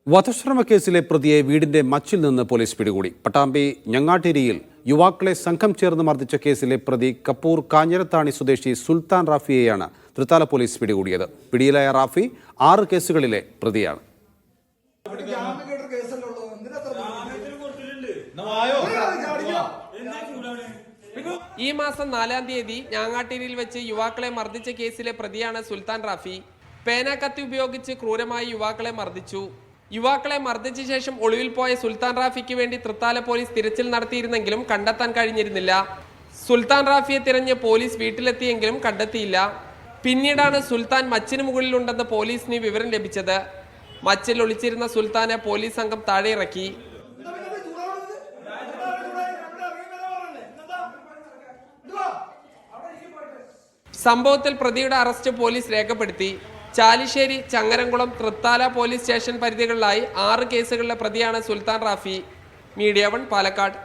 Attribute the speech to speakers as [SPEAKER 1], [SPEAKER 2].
[SPEAKER 1] വധശ്രമ കേസിലെ പ്രതിയെ വീടിന്റെ മച്ചിൽ നിന്ന് പോലീസ് പിടികൂടി. പട്ടാമ്പി ഞങ്ങാട്ടിരിയിൽ യുവാക്കളെ സംഘം ചേർന്ന് മർദ്ദിച്ച കേസിലെ പ്രതി കപ്പൂർ കാഞ്ഞിരത്താണി സ്വദേശി സുൽത്താൻ റാഫിയെയാണ് തൃത്താല പോലീസ് പിടികൂടിയത്. പിടിയിലായ റാഫി 6 കേസുകളിലെ പ്രതിയാണ്.
[SPEAKER 2] ഈ മാസം 4-ാം തീയതി ഞാങ്ങാട്ടിരിയിൽ വെച്ച് യുവാക്കളെ മർദ്ദിച്ച കേസിലെ പ്രതിയാണ് സുൽത്താൻ റാഫി. പേനാക്കത്തി ഉപയോഗിച്ച് ക്രൂരമായി യുവാക്കളെ മർദ്ദിച്ചു. യുവാക്കളെ മർദ്ദിച്ച ശേഷം ഒളിവിൽ പോയ സുൽത്താൻ റാഫിക്ക് വേണ്ടി തൃത്താല പോലീസ് തിരച്ചിൽ നടത്തിയിരുന്നെങ്കിലും കണ്ടെത്താൻ കഴിഞ്ഞിരുന്നില്ല. സുൽത്താൻ റാഫിയെ തിരഞ്ഞ് പോലീസ് വീട്ടിലെത്തിയെങ്കിലും കണ്ടെത്തിയില്ല. പിന്നീടാണ് സുൽത്താൻ മച്ചിന് മുകളിലുണ്ടെന്ന് പോലീസിന് വിവരം ലഭിച്ചത്. മച്ചിൽ ഒളിച്ചിരുന്ന സുൽത്താനെ പോലീസ് സംഘം താഴെ ഇറക്കി. സംഭവത്തിൽ പ്രതിയുടെ അറസ്റ്റ് പോലീസ് രേഖപ്പെടുത്തി. ചാലിശ്ശേരി, ചങ്ങരംകുളം, തൃത്താല പോലീസ് സ്റ്റേഷൻ പരിധികളിലായി 6 കേസുകളിലെ പ്രതിയാണ് സുൽത്താൻ റാഫി. മീഡിയ 1 പാലക്കാട്.